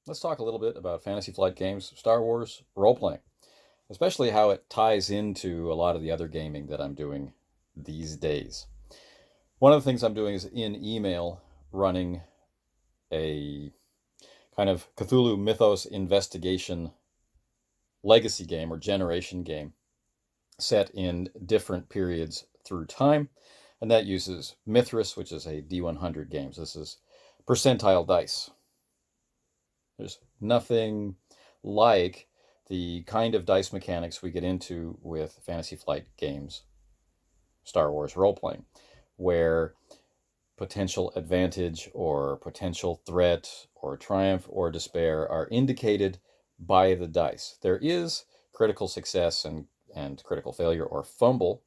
let's talk a little bit about Fantasy Flight Games, Star Wars role-playing, especially how it ties into a lot of the other gaming that I'm doing these days. One of the things I'm doing is in email running a kind of Cthulhu Mythos investigation legacy game or generation game set in different periods through time. And that uses Mithras, which is a D100 game. So this is percentile dice. There's nothing like the kind of dice mechanics we get into with Fantasy Flight Games, Star Wars role-playing, where potential advantage or potential threat or triumph or despair are indicated by the dice. There is critical success and critical failure or fumble,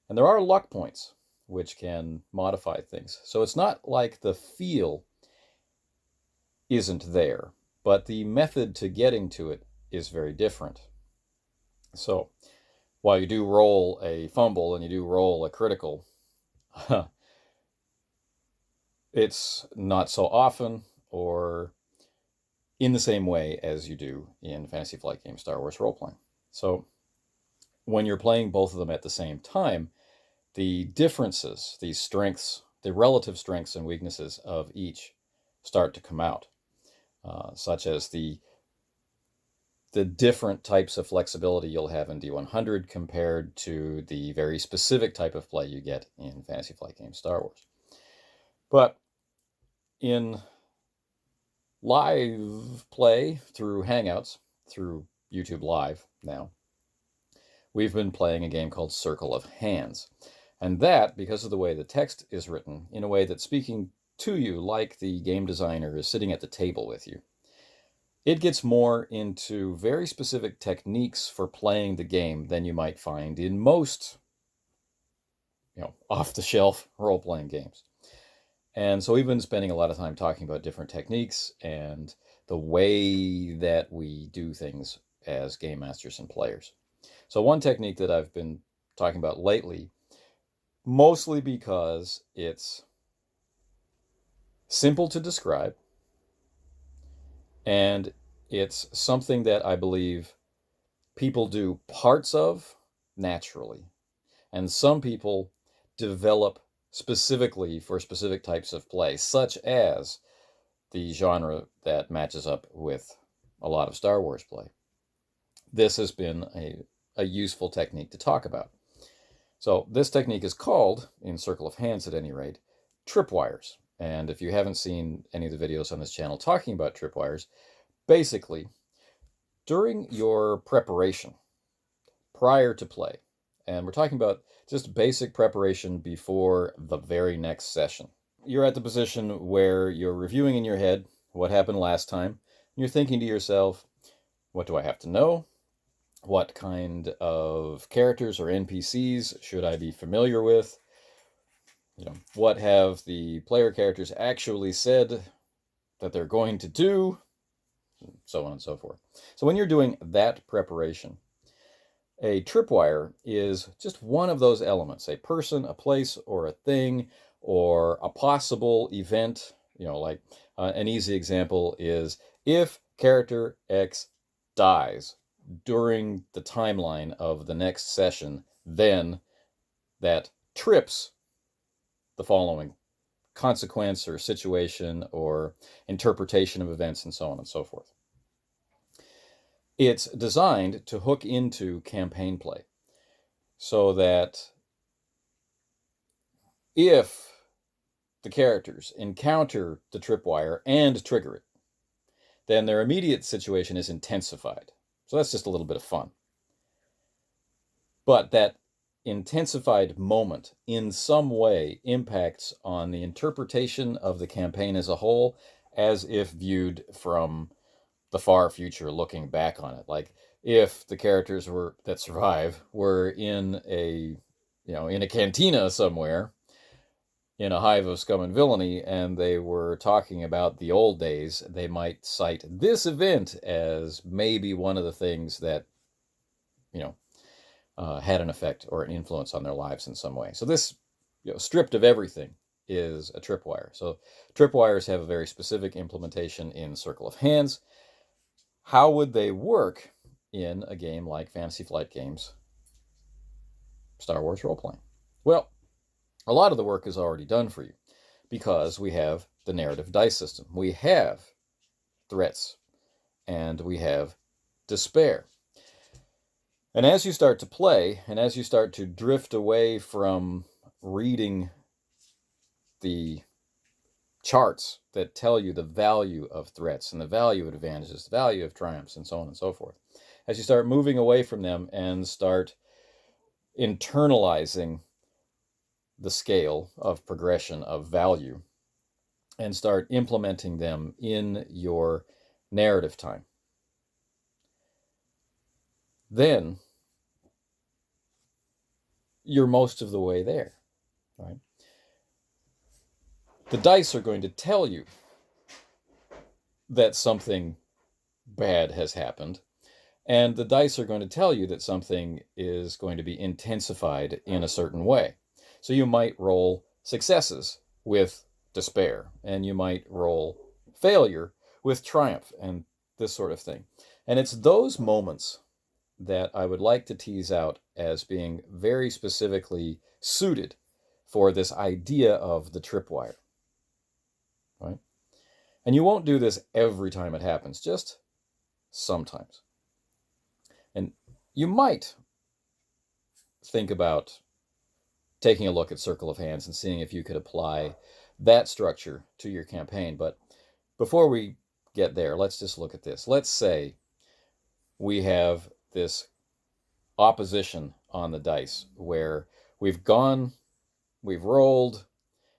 and there are luck points which can modify things. So it's not like the feel isn't there, but the method to getting to it is very different. So while you do roll a fumble and you do roll a critical, it's not so often or in the same way as you do in Fantasy Flight Games Star Wars role-playing. So when you're playing both of them at the same time, the differences, the strengths, the relative strengths and weaknesses of each start to come out, such as the different types of flexibility you'll have in D100 compared to the very specific type of play you get in Fantasy Flight Games Star Wars. But in live play through Hangouts, through YouTube Live now, we've been playing a game called Circle of Hands. And that, because of the way the text is written, in a way that's speaking to you like the game designer is sitting at the table with you, it gets more into very specific techniques for playing the game than you might find in most, off-the-shelf role-playing games. And so we've been spending a lot of time talking about different techniques and the way that we do things as game masters and players. So one technique that I've been talking about lately, mostly because it's simple to describe, and it's something that I believe people do parts of naturally, and some people develop specifically for specific types of play, such as the genre that matches up with a lot of Star Wars play. This has been a useful technique to talk about. So this technique is called, in Circle of Hands at any rate, Tripwires. And if you haven't seen any of the videos on this channel talking about Tripwires, basically, during your preparation, prior to play, and we're talking about just basic preparation before the very next session, you're at the position where you're reviewing in your head what happened last time, and you're thinking to yourself, what do I have to know? What kind of characters or NPCs should I be familiar with? What have the player characters actually said that they're going to do? So on and so forth. So when you're doing that preparation, a tripwire is just one of those elements, a person, a place, or a thing, or a possible event. Like an easy example is if character X dies during the timeline of the next session, then that trips the following consequence or situation or interpretation of events and so on and so forth. It's designed to hook into campaign play so that if the characters encounter the tripwire and trigger it, then their immediate situation is intensified. So that's just a little bit of fun. But that intensified moment in some way impacts on the interpretation of the campaign as a whole, as if viewed from the far future looking back on it. Like if the characters that survive were in a cantina somewhere in a hive of scum and villainy, and they were talking about the old days, they might cite this event as maybe one of the things that, had an effect or an influence on their lives in some way. So this, stripped of everything, is a tripwire. So tripwires have a very specific implementation in Circle of Hands, How would they work in a game like Fantasy Flight Games, Star Wars role-playing? Well, a lot of the work is already done for you because we have the narrative dice system. We have threats and we have despair. And as you start to play, and as you start to drift away from reading the charts that tell you the value of threats and the value of advantages, the value of triumphs, and so on and so forth, as you start moving away from them and start internalizing the scale of progression of value and start implementing them in your narrative time, then you're most of the way there, right? The dice are going to tell you that something bad has happened, and the dice are going to tell you that something is going to be intensified in a certain way. So you might roll successes with despair, and you might roll failure with triumph, and this sort of thing. And it's those moments that I would like to tease out as being very specifically suited for this idea of the tripwire, right? And you won't do this every time it happens, just sometimes. And you might think about taking a look at Circle of Hands and seeing if you could apply that structure to your campaign. But before we get there, let's just look at this. Let's say we have this opposition on the dice where we've rolled,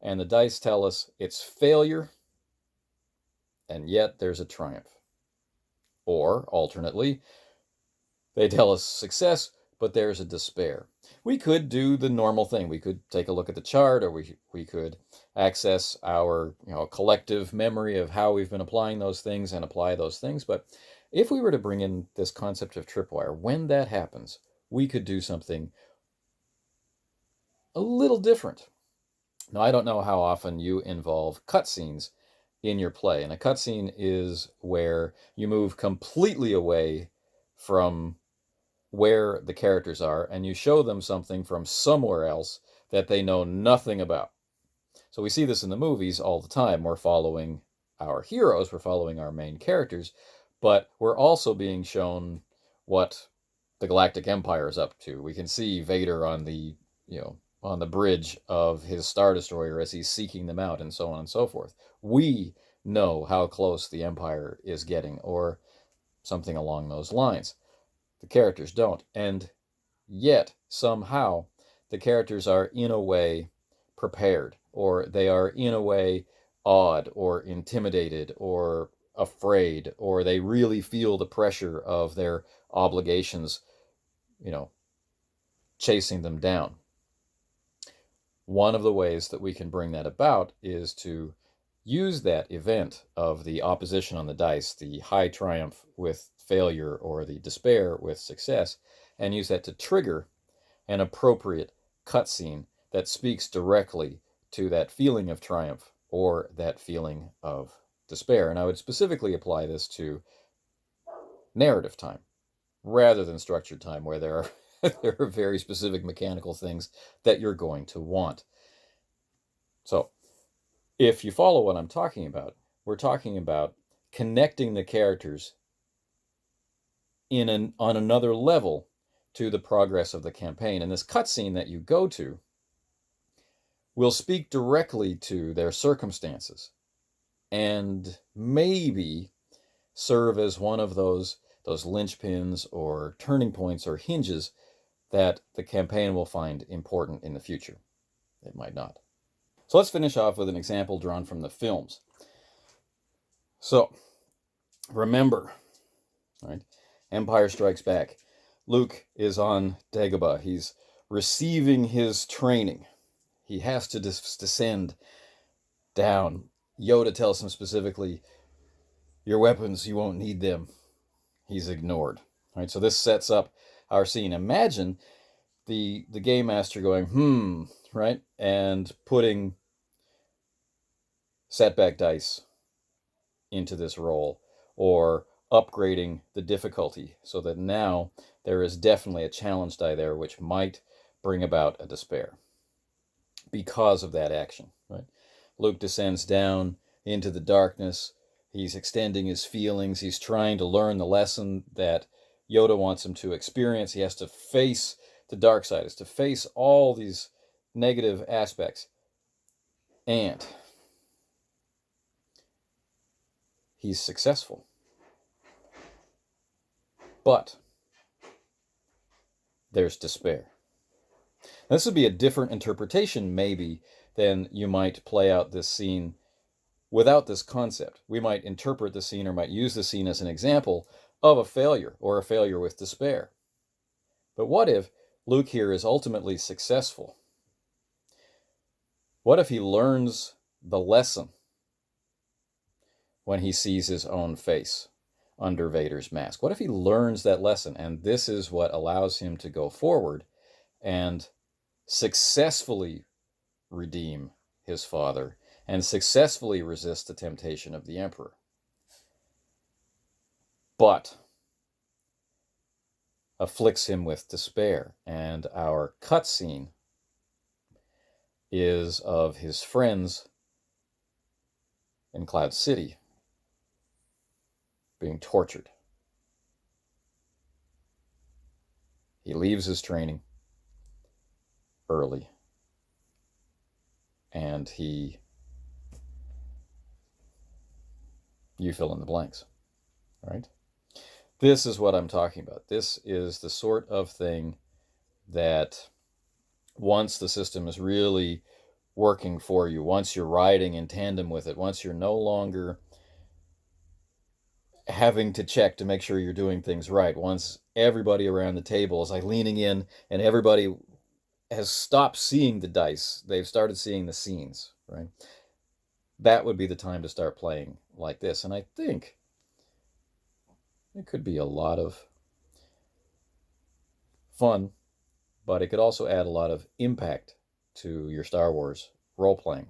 and the dice tell us it's failure, and yet there's a triumph. Or, alternately, they tell us success, but there's a despair. We could do the normal thing. We could take a look at the chart, or we could access our collective memory of how we've been applying those things and apply those things. But if we were to bring in this concept of tripwire, when that happens, we could do something a little different. Now, I don't know how often you involve cutscenes in your play, and a cutscene is where you move completely away from where the characters are, and you show them something from somewhere else that they know nothing about. So we see this in the movies all the time. We're following our heroes, we're following our main characters, but we're also being shown what the Galactic Empire is up to. We can see Vader on the bridge of his Star Destroyer as he's seeking them out, and so on and so forth. We know how close the Empire is getting, or something along those lines. The characters don't. And yet, somehow, the characters are in a way prepared, or they are in a way awed, or intimidated, or afraid, or they really feel the pressure of their obligations, chasing them down. One of the ways that we can bring that about is to use that event of the opposition on the dice, the high triumph with failure or the despair with success, and use that to trigger an appropriate cutscene that speaks directly to that feeling of triumph or that feeling of despair. And I would specifically apply this to narrative time rather than structured time, where there are very specific mechanical things that you're going to want. So if you follow what I'm talking about, we're talking about connecting the characters on another level to the progress of the campaign. And this cutscene that you go to will speak directly to their circumstances and maybe serve as one of those linchpins or turning points or hinges that the campaign will find important in the future. It might not. So let's finish off with an example drawn from the films. So remember, right? Empire Strikes Back. Luke is on Dagobah. He's receiving his training. He has to descend down. Yoda tells him specifically, your weapons, you won't need them. He's ignored. Right? So this sets up our scene. Imagine the game master going, right? And putting setback dice into this roll, or upgrading the difficulty so that now there is definitely a challenge die there which might bring about a despair because of that action, right? Luke descends down into the darkness. He's extending his feelings. He's trying to learn the lesson that Yoda wants him to experience. He has to face the dark side, is to face all these negative aspects. And he's successful. But there's despair. This would be a different interpretation, maybe, than you might play out this scene without this concept. We might interpret the scene or might use the scene as an example of a failure or a failure with despair. But what if Luke here is ultimately successful? What if he learns the lesson when he sees his own face under Vader's mask? What if he learns that lesson and this is what allows him to go forward and successfully redeem his father and successfully resist the temptation of the Emperor? But afflicts him with despair, and our cutscene is of his friends in Cloud City being tortured. He leaves his training early, and you fill in the blanks, right? This is what I'm talking about. This is the sort of thing that once the system is really working for you, once you're riding in tandem with it, once you're no longer having to check to make sure you're doing things right, once everybody around the table is like leaning in and everybody has stopped seeing the dice, they've started seeing the scenes, right? That would be the time to start playing like this. And I think it could be a lot of fun, but it could also add a lot of impact to your Star Wars role-playing.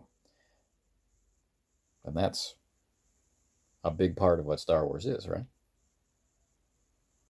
And that's a big part of what Star Wars is, right?